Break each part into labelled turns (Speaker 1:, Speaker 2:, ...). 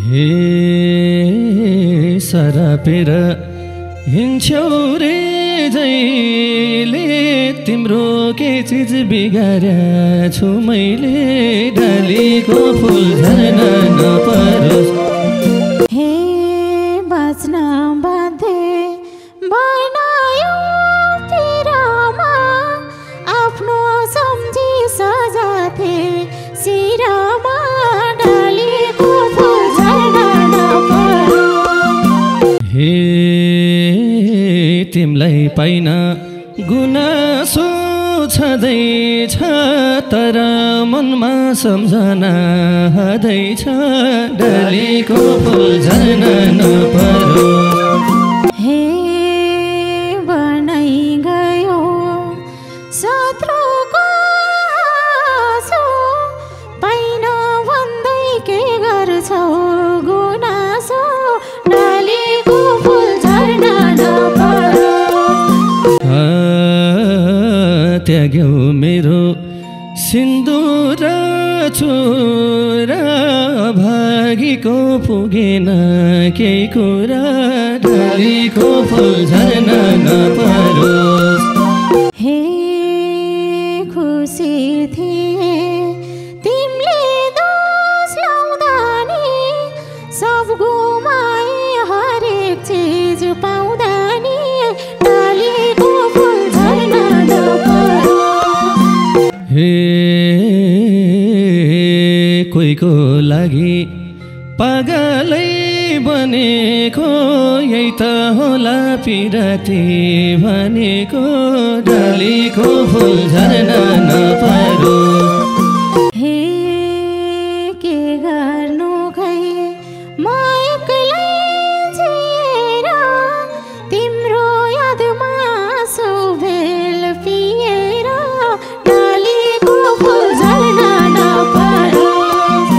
Speaker 1: हे सरापेर हिँड्छौ रे जहिले तिम्रो के चिज बिगार्या छु मैले डालीको फुल झर्न नपरोस्
Speaker 2: हे बाँच्न बाध्य बनायो पिरामा आफ्नो सम्झी सजाथे सिरामा डालीको फुल झर्न नपरोस्
Speaker 1: हे तिमलाई पाइन गुनासो छँदैछ तर मनमा सम्झना हदैछ डालीको फुल झर्न नपरोस्
Speaker 2: हे बनाइ गयो शत्रुको हाँसो पाइन भन्दै के गर्छौ गुनासो डालीको फुल झर्न नपरोस्
Speaker 1: त्याग्यौ मेरो सिन्दुर चोरा भागीको पुगेन केही कुरा डालीको फुल झर्न नपरोस्
Speaker 2: हे खुसी थिए तिमीले दोष लाउँदा नि सब गुमाए हरेक चिज पाउँदा नि डालीको फुल झर्न नपरोस्
Speaker 1: हे कोहीको लागि पागलै बनेको यही त होला पिराती भनेको डालीको फुल झर्न नपरोस्
Speaker 2: हे के गर्नु खै म एक्लै जिएर तिम्रो यादमा आँसु भेल पिएर डालीको फुल झर्न नपरोस्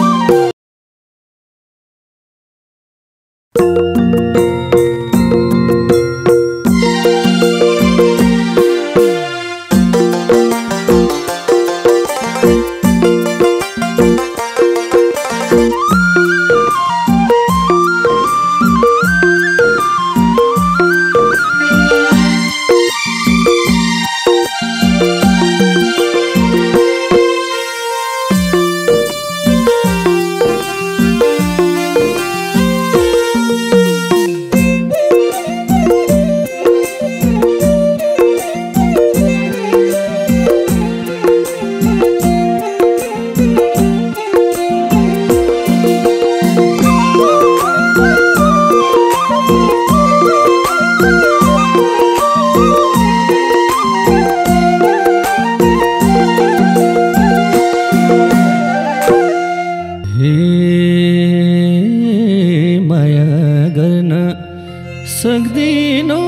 Speaker 1: सक्दिनौ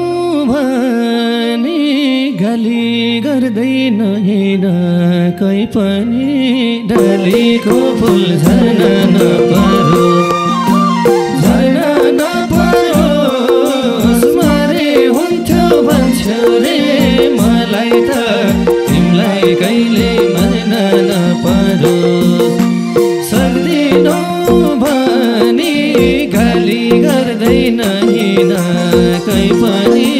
Speaker 1: भने गाली गर्दैन हिँड कहीँ पनि डालीको फुल झर्न नपरोस् झर्न नपरोस् मारे हुन्थ्यो भन्छौ रे मलाई त तिमीलाई कहिले मर्न नपरोस् सक्दिनौ भने गाली गर्दैन हिँड कहीँ पनि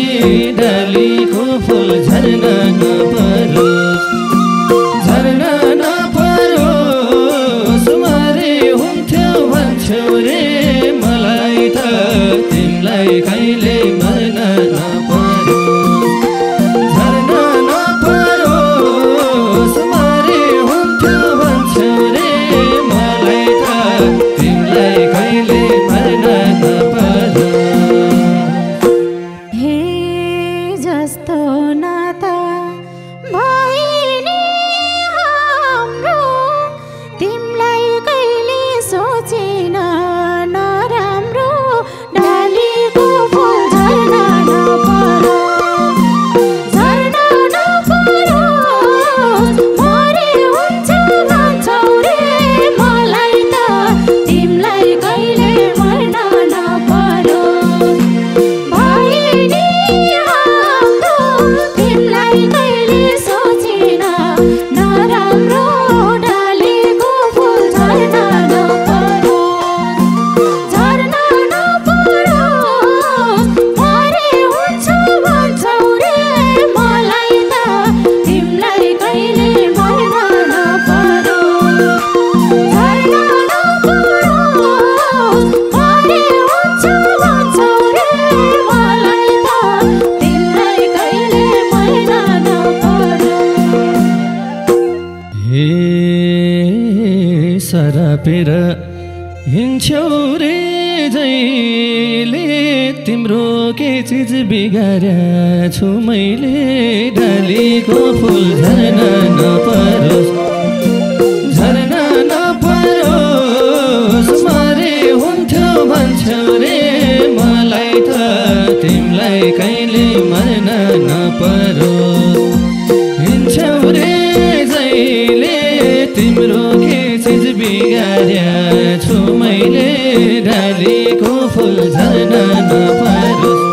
Speaker 1: डालीको फुल झर्न नपरोस् झर्न नपरोस् मारे हुन्थ्यो भन्छौ रे मलाई त तिमीलाई कहिले मर्न नपरोस् झर्न नपरोस् मारे हुन्थ्यो भन्छौ रे मलाई त तिमीलाई कहिले मर्न नपरोस्
Speaker 2: हे जस्तो नाता भइनी हाम्रो तिमीलाई कहिले सोचेन नराम्रो डालीको
Speaker 1: थपेर हिँड्छौ रे जहिले तिम्रो के चिज बिगार्या छु मैले डालीको फुल झर्न नपरोस् झर्न नपरोस् मरे हुन्थ्यो भन्छौ रे मलाई त तिमीलाई कहिले मर्न नपरोस् हिँड्छौ रे जहिले तिम्रो के चिज बिगार्या छु मैले डालीको फुल झर्न नपरोस्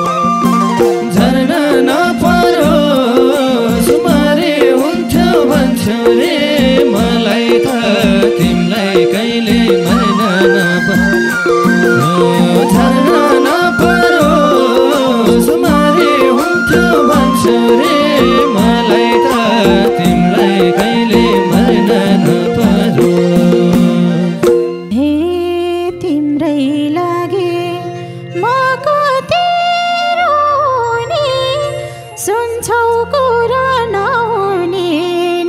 Speaker 1: झर्न नपरोस् मरे हुन्थ्यो भन्छौ रे मलाई त तिमीलाई कहिले मर्न नपरोस् झर्न नपरोस् मरे हुन्थ्यो भन्छौ रे मलाई त तिमीलाई कहिले मर्न नपरोस्
Speaker 2: हे तिम्रै लागे म कति रोने सुन्छौ कुरा नहुने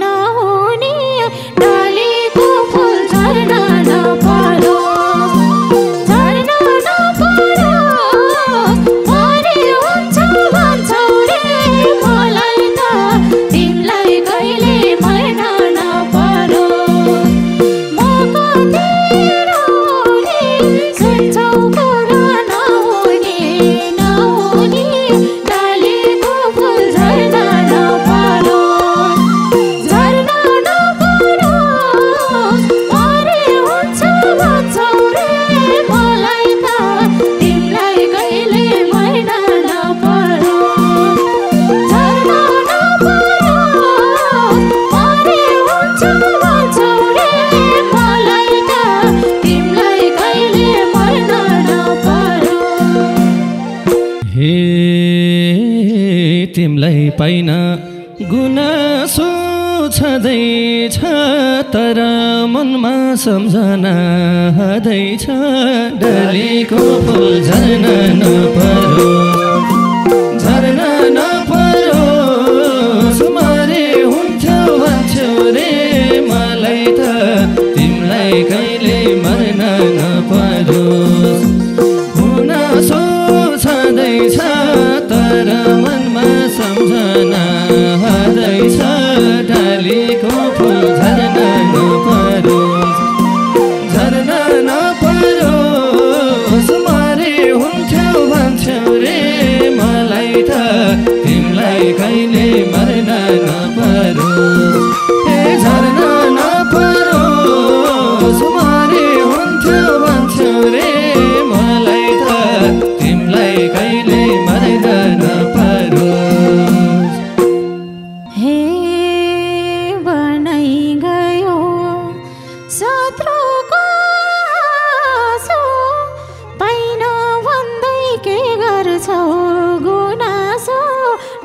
Speaker 2: नहुने डालीको फुल झर्न नपरोस् झर्न नपरोस् मरे हुन्छौ भन्छौ रे मलाई त तिमीलाई कहिले मर्न नपरोस् म कति रोने सुन्छौ कुरा नहुने नहुने डालीको फुल झर्न नपरोस् झर्न नपरोस् मरे हुन्छौ भन्छौ रे मलाई त तिमीलाई कहिले मर्न नपरोस् झर्न नपरोस् मरे हुन्छौ भन्छौ रे मलाई त तिमीलाई कहिले मर्न नपरोस्
Speaker 1: हे तिमीलाई पाइन गुनासो छँदैछ तर मनमा सम्झना हदैछ डालीको फुल झर्न नपरोस् झर्न नपरोस् मरे हुन्थ्यो भन्छौ रे मलाई त तिमीलाई कहिले मर्न नपरोस् गुनासो छँदैछ तर मनमा सम्झना हदैछ डालीको फुल झर्न नपरोस् झर्न नपरोस् मरे हुन्थ्यो भन्छौ रे मलाई त तिमीलाई कहिले मर्न नपरोस् हे झर्न नपरोस् मरे हुन्थ्यो भन्छौ रे मलाई त तिमीलाई कहिले मर्न नपरोस्
Speaker 2: हे बनाइ गयो शत्रुको हाँसो पाइन भन्दै के गर्छौ गुनासो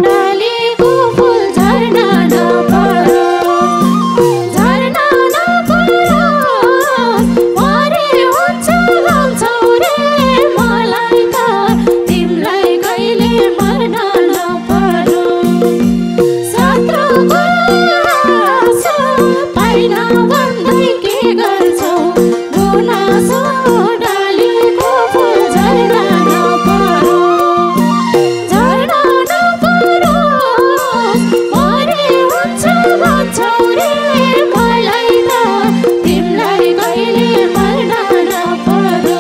Speaker 2: डालीको फुल झर्न नपरोस् झर्न नपरोस् मरे हुन्छौ भन्छौ रे मलाई त तिमीलाई कहिले मर्न नपरोस् शत्रुको हाँसो पाइन भन्दै के गर्छौ गुनासो डालीको फुल झर्न नपरोस् झर्न नपरोस् मरे हुन्छौ भन्छौ रे मलाई त तिमीलाई कहिले मर्न नपरोस्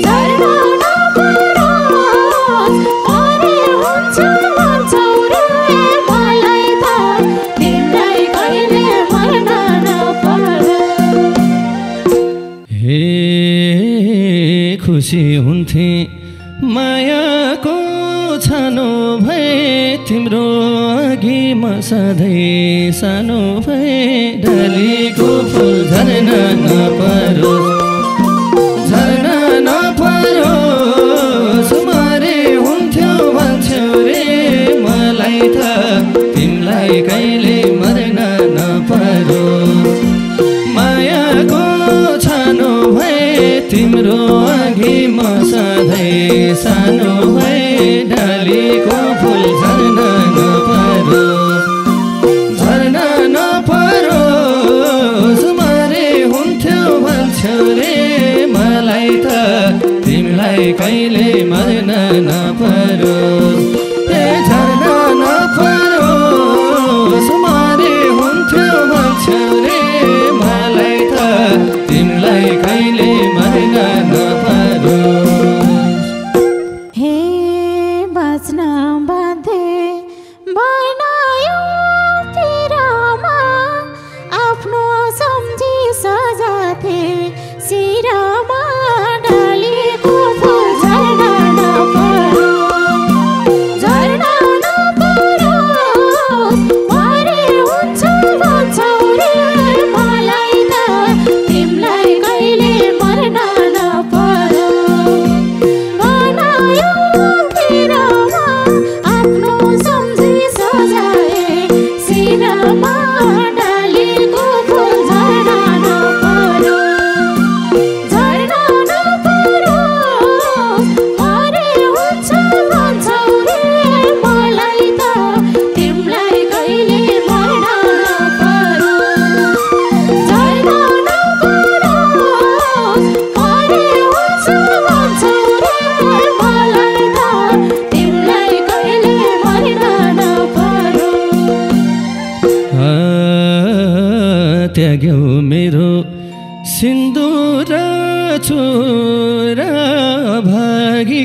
Speaker 2: झर्न नपरोस् मरे हुन्छौ भन्छौ रे मलाई त तिमीलाई कहिले मर्न नपरोस्
Speaker 1: हे खुसी हुन्थे मायाको छानो भए तिम्रो अघि म सधैँ सानो भए डालीको फुल झर्न नपरोस् झर्न नपरोस् मरे हुन्थ्यो भन्छौ रे मलाई त तिमीलाई कहिले मर्न नपरोस् मायाको छानो भए तिम्रो अघि म सधैँ सानो भए डालीको फुल झर्न नपरोस् झर्न नपरोस् मरे हुन्थ्यो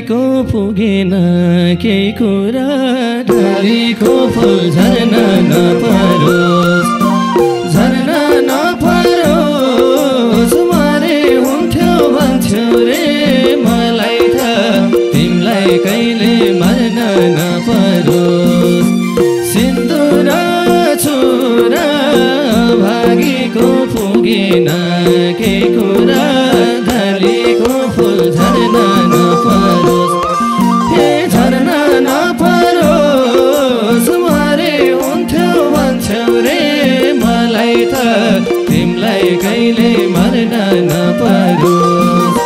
Speaker 1: भागेको पुगेन केही कुरा ढालेको फुल झर्न नपरोस् झर्न नपरोस् मरे हुन्थ्यो भन्थ्यो रे मलाई त तिमीलाई कहिले मर्न नपरोस् सिन्दुर छुरा भागेको पुगेन केही कुरा ढालेको फुल झर्न नपरोस् हे झर्न नपरोस् मरे हुन्थ्यो भन्थ्यौ रे मलाई त तिमीलाई कहिले मर्न नपरोस्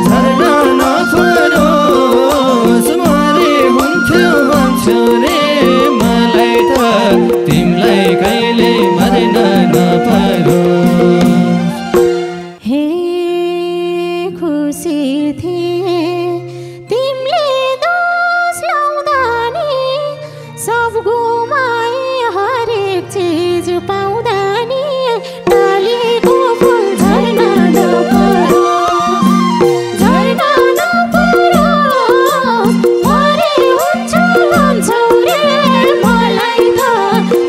Speaker 1: झर्न नपरोस् मरे हुन्थ्यो भन्थ्यौ रे मलाई त तिमीलाई कहिले मर्न नपरोस्
Speaker 2: हे खुसी थिए तिमीले दोष लाउँदा नि सब गुमाए हरेक चिज पाउँदा नि ढालेको फुल झर्न नपरोस् झर्न नपरोस् मरे हुन्छु भन्छौ रे मलाई त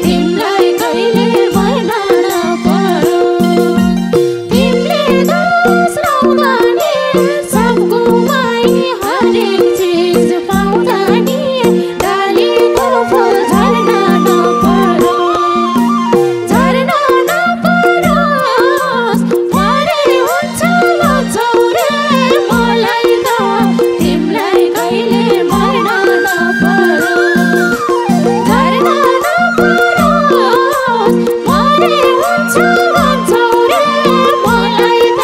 Speaker 2: तिमीलाई कहिले मर्न नपरोस् तिमीले दोष लाउँदा नि सब गुमाए हरेक चिज पाउँदा नि ढालेको फुल झर्न नपरोस् झर्न नपरोस् मरे हुन्छु भन्छौ रे मलाई त तिमीलाई कहिले मर्न नपरोस् झर्न नपरोस् मरे हुन्छु भन्छौ रे मलाई त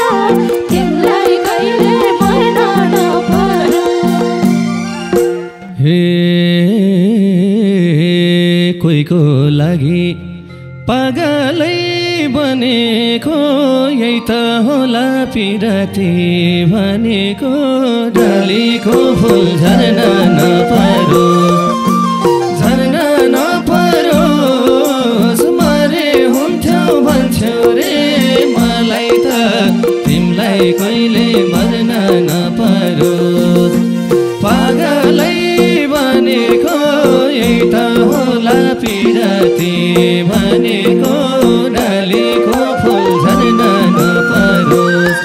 Speaker 2: तिमीलाई कहिले मर्न नपरोस्
Speaker 1: हे कोहीको लागि पागलै बनेको यही त होला पिराती भनेको ढालेको फुल झर्न नपरोस् झर्न नपरोस् मरे हुन्थ्यो भन्थ्यौ रे मलाई त तिमीलाई कहिले मर्न नपरोस् पागलै बनेको यही त होला पिराती भनेको ढालेको फुल झर्न नपरोस्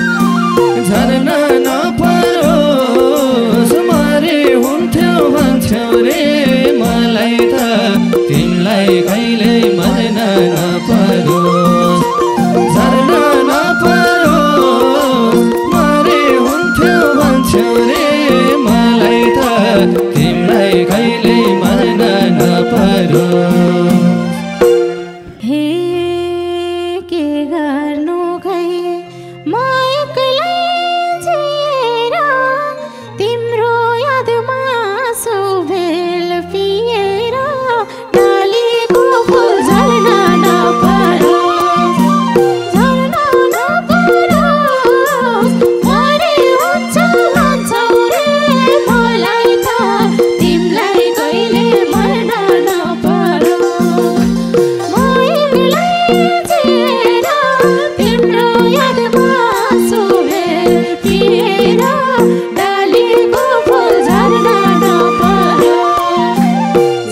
Speaker 1: झर्न नपरोस् मरे हुन्थ्यो भन्थ्यौ रे मलाई त तिमीलाई कहिले मर्न नपरोस् झर्न नपरोस् मरे हुन्थ्यो भन्थ्यौ रे मलाई त तिमीलाई कहिले मर्न नपरोस्
Speaker 2: हे के गर्नु खै म एक्लै जिएर तिम्रो यादमा सुभेल पिएर ढालेको फुल झर्न नपरोस् झर्न नपरोस् मरे हुन्छु भन्छौ रे मलाई त तिमीलाई कहिले मर्न नपरोस् म एक्लै जिएर तिम्रो यादमा सुभेल पिएर ढालेको फुल झर्न नपरोस्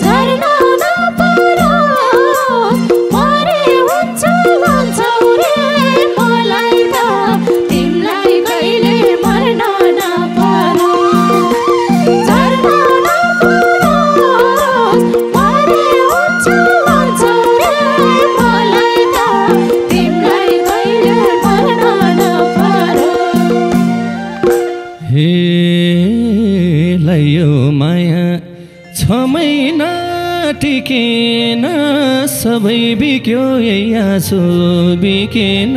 Speaker 2: झर्न नपरोस् मरे हुन्छु भन्छौ रे मलाई त तिमीलाई कहिले मर्न नपरोस् झर्न नपरोस् मरे हुन्छु भन्छौ रे मलाई त तिमीलाई कहिले मर्न नपरोस्
Speaker 1: हे लयो माया 6 महिना टिकेन सबै बिक्यो यही आँसु बिकेन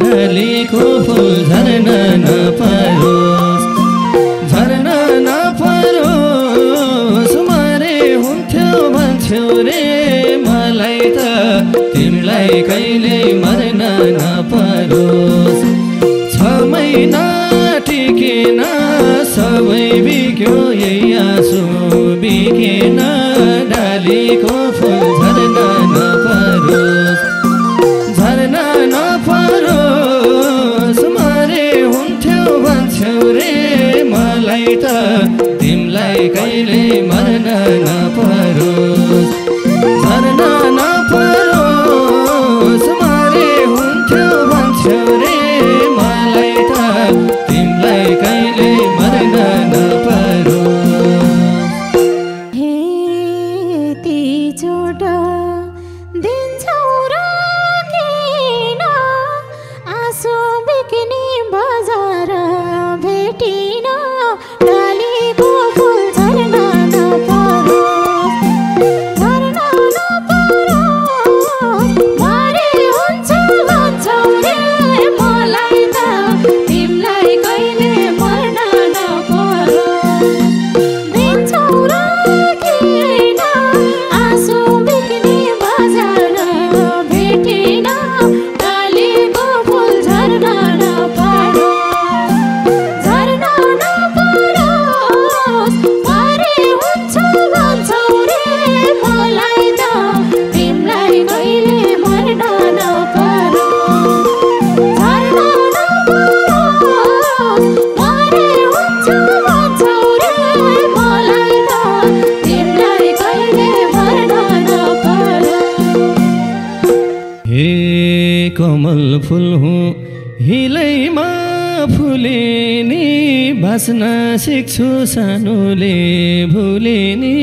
Speaker 1: ढालेको फुल झर्न नपरोस् झर्न नपरोस् मरे हुन्थ्यो भन्थ्यौ रे मलाई त तिमीलाई कहिले मर्न नपरोस् 6 महिना टिकेन सबै बिक्यो यही आँसु बिकेन ढालेको फुल झर्न नपरोस् झर्न नपरोस् मरे हुन्थ्यो भन्थ्यौ रे मलाई मलाई त तिमीलाई कहिले मर्न नपरोस् झर्न नपरोस् मरे हुन्थ्यो भन्थ्यो रे मलाई त तिमीलाई कहिले मर्न नपरोस्
Speaker 2: हे तीचोट दिन्छौ र किन आँसु बिक्ने बजार भेटिन डालीको फुल झर्न नपरोस् झर्न नपरोस् मरे हुन्छ भन्छौ रे मलाई त तिमीलाई कहिले मर्न नपरोस् दिन्छौ र किन आँसु बिक्ने बजार भेटिन डालीको फुल झर्न नपरोस् झर्न नपरोस् मरे हुन्छ भन्छौ रे मलाई त तिमीलाई कहिले मर्न नपरोस् झर्न नपरोस् मरे हुन्छ भन्छौ रे मलाई त तिमीलाई कहिले मर्न नपरोस्
Speaker 1: हे कमल फुल हुँ हिलैमा फुलिनी बाँच्न सिक्छु सानोले भुलिनी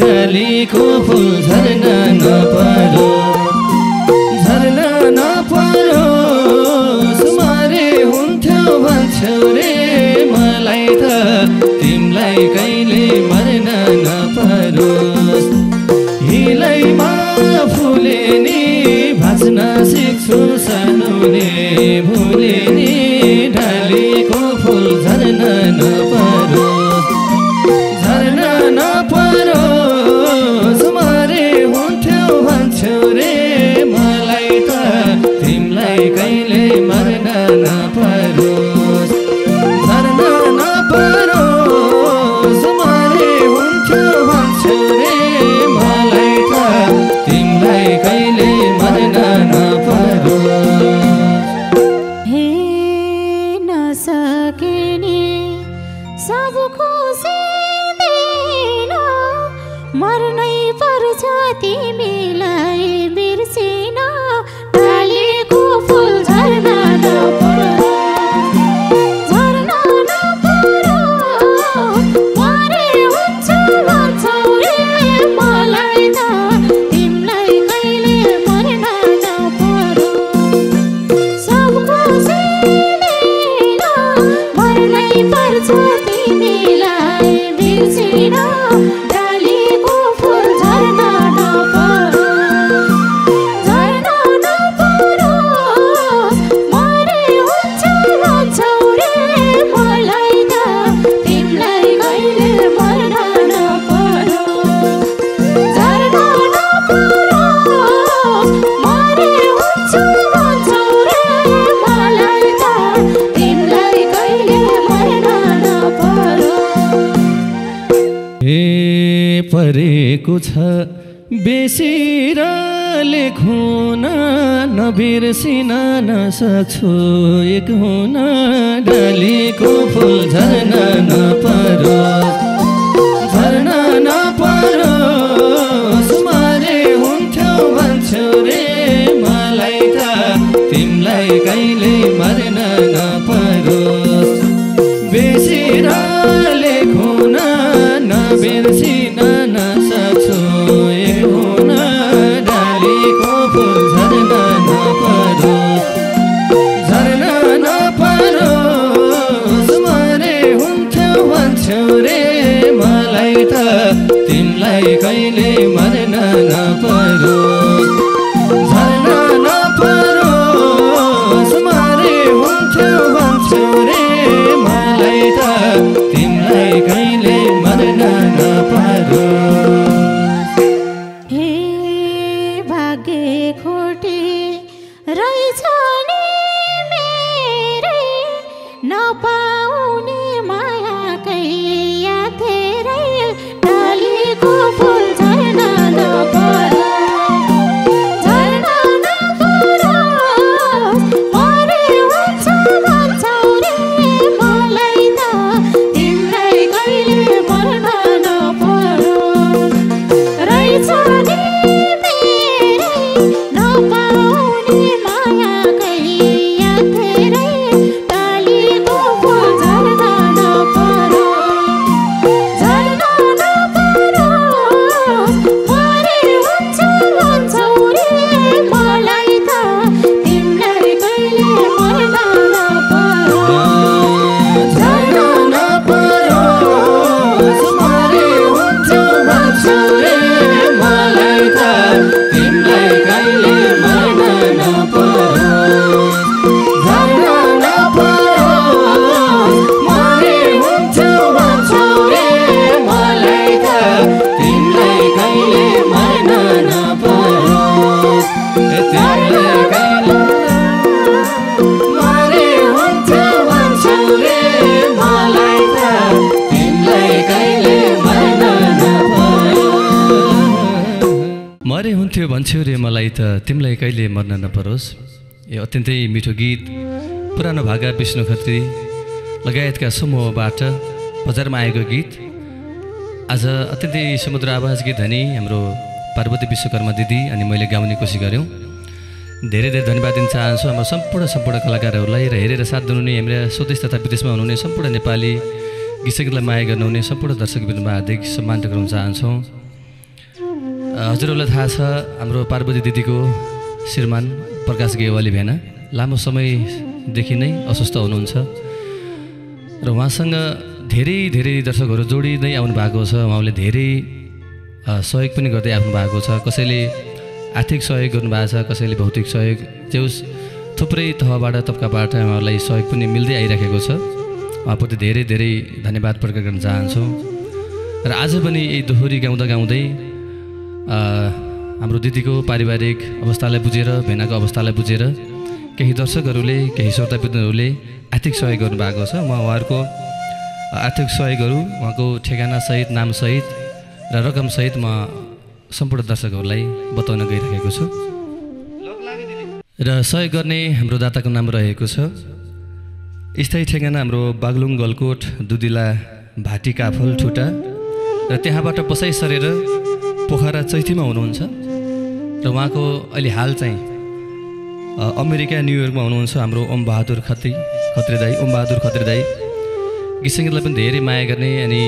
Speaker 1: डालीको फुल झर्न नपरोस् झर्न नपरोस् मरे हुन्थ्यो भन्थ्यो रे मलाई त तिमीलाई कहिले मर्न नपरोस् हिलैमा फुलिनी भाँच्न सिक्छु सानोले भुलिनी डालीको फुल झर्न नपरोस् झर्न नपरोस् मरे हुन्थ्यो भन्थ्यो रे मलाई त तिमीलाई कहिले मर्न नपरोस् झर्न नपरोस् मरे हुन्थ्यो भन्थ्यो रे मलाई त तिमीलाई कहिले मर्न नपरोस्
Speaker 2: हे नसकिने सब खुसी दिन मर्नै पर्छ तिमीलाई बिर्सिन डालीको फुल झर्न नपरोस् झर्न नपरोस् मरे हुन्छ भन्छौ रे मलाई त तिमीलाई कहिले मर्न नपरोस् सब खुसी दिन मर्नै पर्छ तिमीलाई बिर्सिन डालीको फुल झर्न नपरोस् झर्न नपरोस् मरे हुन्छ भन्छौ रे मलाई त तिमीलाई कहिले मर्न नपरोस् झर्न नपरोस् मरे हुन्छ भन्छौ रे मलाई त तिमीलाई कहिले मर्न नपरोस्
Speaker 1: हे परेको छ बेसी र लेखुन नबिर्सिन नसक्छु एक हुन डालीको फुल झर्न नपरोस् झर्न नपरोस् मरे हुन्थ्यो भन्थ्यो रे मलाई त तिमीलाई कहिले मर्न नपरोस् बेसी र लेखुन नबिर्सिन नसक्छु एक हुन डालीको फुल झर्न नपरोस् झर्न नपरोस् मरे हुन्थ्यो भन्थ्यो रे मलाई त तिमीलाई कहिले मर्न नपरोस् झर्न नपरोस् मरे हुन्थ्यो भन्थ्यो रे मलाई त तिमीलाई कहिले मर्न नपरोस्
Speaker 2: हे भाग्य खोटे रहेछ नि मेरै नपाउने मायाकै याथेरै डालीको फुल झर्न
Speaker 1: भन्छौ रे मलाई त तिमीलाई कहिले मर्न नपरोस्। यो अत्यन्तै मिठो गीत पुरानो भागा विष्णु खत्री लगायतका समूहबाट बजारमा आएको गीत आज अत्यन्तै समुद्र आवाज गीत धनी हाम्रो पार्वती विश्वकर्मा दिदी अनि मैले गाउने कोसिस गऱ्यौँ। धेरै धेरै धन्यवाद दिन चाहन्छु हाम्रो सम्पूर्ण कलाकारहरूलाई र हेरेर साथ दिनुहुने हाम्रा स्वदेश तथा विदेशमा हुनुहुने सम्पूर्ण नेपाली गीत सङ्गीतलाई माया गर्नुहुने सम्पूर्ण दर्शकवृन्दमा हार्दिक सम्मान टक्राउन चाहन्छौँ। हजुरहरूलाई थाहा छ हाम्रो पार्वती दिदीको श्रीमान प्रकाश गेवाली भेना लामो समयदेखि नै अस्वस्थ हुनुहुन्छ र उहाँसँग धेरै धेरै दर्शकहरू जोडिँदै आउनु भएको छ। उहाँले धेरै सहयोग पनि गर्दै आउनु भएको छ। कसैले आर्थिक सहयोग गर्नुभएको छ, कसैले भौतिक सहयोग, जे होस् थुप्रै तहबाट तबकाबाट उहाँहरूलाई सहयोग पनि मिल्दै आइराखेको छ। उहाँप्रति धेरै धेरै धन्यवाद प्रकट गर्न चाहन्छौँ। र आज पनि यही दोहोरी गाउँदा गाउँदै हाम्रो दिदीको पारिवारिक अवस्थालाई बुझेर भेनाको अवस्थालाई बुझेर केही दर्शकहरूले केही श्रोतावृन्दहरूले आर्थिक सहयोग गर्नुभएको छ। म उहाँहरूको आर्थिक सहयोगहरू उहाँको ठेगानासहित नामसहित र रकमसहित म सम्पूर्ण दर्शकहरूलाई बताउन गइरहेको छु। र सहयोग गर्ने हाम्रो दाताको नाम रहेको छ स्थायी ठेगाना हाम्रो बागलुङ गलकोट दुधिला भाटी काफल ठुटा र त्यहाँबाट बसाइ सरेर पोखरा चैतीमा हुनुहुन्छ र उहाँको अहिले हाल चाहिँ अमेरिका न्युयोर्कमा हुनुहुन्छ हाम्रो ओम बहादुर खत्री दाई गीत सङ्गीतलाई पनि धेरै माया गर्ने अनि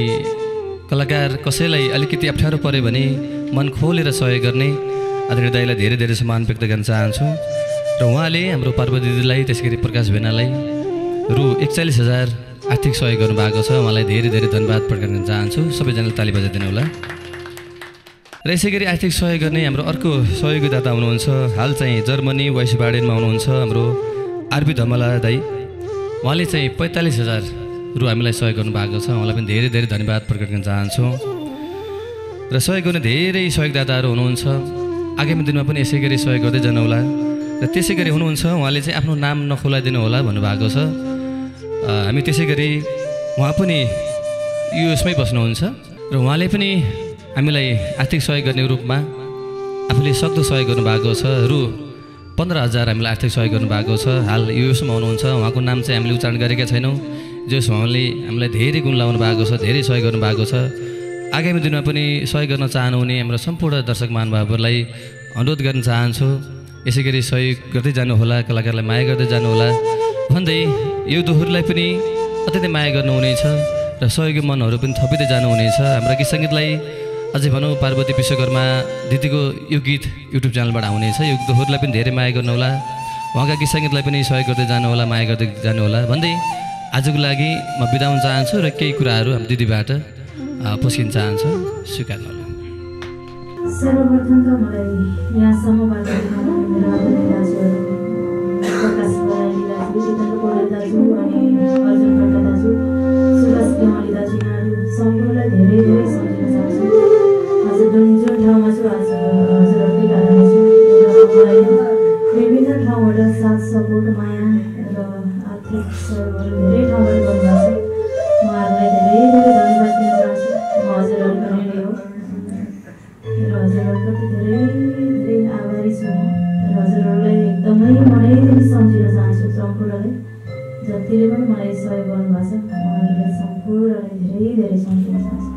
Speaker 1: कलाकार कसैलाई अलिकति अप्ठ्यारो पऱ्यो भने मन खोलेर सहयोग गर्ने आदरणीय दाईलाई धेरै धेरै सम्मान व्यक्त गर्न चाहन्छु। र उहाँले हाम्रो पार्वती दिदीलाई त्यसै गरी प्रकाश भेनालाई रु 41,000 आर्थिक सहयोग गर्नुभएको छ। उहाँलाई धेरै धेरै धन्यवाद प्रकट गर्न चाहन्छु। सबैजनाले ताली बजाइदिनु होला। र यसै गरी आर्थिक सहयोग गर्ने हाम्रो अर्को सहयोगीदाता हुनुहुन्छ हाल चाहिँ जर्मनी वाइसबाडेनमा हुनुहुन्छ हाम्रो आरबी धमला दाई। उहाँले चाहिँ 45,000 रु हामीलाई सहयोग गर्नुभएको छ। उहाँलाई पनि धेरै धेरै धन्यवाद प्रकट गर्न चाहन्छौँ। र सहयोग गर्ने धेरै सहयोगदाताहरू हुनुहुन्छ आगामी दिनमा पनि यसै गरी सहयोग गर्दै जानुहोला। र त्यसै गरी हुनुहुन्छ उहाँले चाहिँ आफ्नो नाम नखोलाइदिनु होला भन्नुभएको छ। हामी त्यसै गरी उहाँ पनि युएसमै बस्नुहुन्छ र उहाँले पनि हामीलाई आर्थिक सहयोग गर्ने रूपमा आफूले सक्दो सहयोग गर्नुभएको छ। रु 15,000 हामीलाई आर्थिक सहयोग गर्नुभएको छ। हाल युएसमा हुनुहुन्छ। उहाँको नाम चाहिँ हामीले उच्चारण गरेका छैनौँ। जस उहाँले हामीलाई धेरै गुण लाउनु भएको छ, धेरै सहयोग गर्नुभएको छ। आगामी दिनमा पनि सहयोग गर्न चाहनुहुने हाम्रो सम्पूर्ण दर्शक महानुभावहरूलाई अनुरोध गर्न चाहन्छु यसै गरी सहयोग गर्दै जानुहोला, कलाकारलाई माया गर्दै जानुहोला भन्दै यो दोहोरीलाई पनि अत्यन्तै माया गर्नुहुनेछ र सहयोगी मनहरू पनि थपिँदै जानुहुनेछ। हाम्रो गीत सङ्गीतलाई अझै भनौँ पार्वती विश्वकर्मा दिदीको यो गीत युट्युब च्यानलबाट आउनेछ। यो दोहोरीलाई पनि धेरै माया गर्नुहोला, उहाँका गीत सङ्गीतलाई पनि सहयोग गर्दै जानुहोला, माया गर्दै जानुहोला भन्दै आजको लागि म बिदा हुन चाहन्छु र केही कुराहरू हाम्रो दिदीबाट पुस्किन चाहन्छु, स्वीकार्नुहोला।
Speaker 3: सर्वप्रथम त मलाई यहाँसम्मबाट मेरो आदरणीय दाजुहरू प्रकाश बराइली दाजु, जितेन्द्र पौडेल दाजु अनि अर्जुन खड्का दाजु, सुभाष गेवाली दाजु यहाँहरू सम्पूर्णलाई धेरै धेरै सम्झिन चाहन्छु। हजुर जुन ठाउँमा छु आज हजुरहरूकै कारणले छु र मलाई विभिन्न ठाउँबाट साथ सपोर्ट माया र आर्थिक सहयोगहरू धेरै ठाउँबाट गर्नुभएको छ। उहाँहरूलाई धेरै धेरै धन्यवाद दिन चाहन्छु। म हजुरहरूको ऋणी हो र हजुरहरूप्रति धेरै धेरै आभारी छु र हजुरहरूलाई एकदमै मनैदेखि सम्झिन चाहन्छु। सम्पूर्णले जतिले पनि मलाई सहयोग गर्नुभएको छ उहाँहरूलाई सम्पूर्णलाई धेरै धेरै सम्झिन चाहन्छु।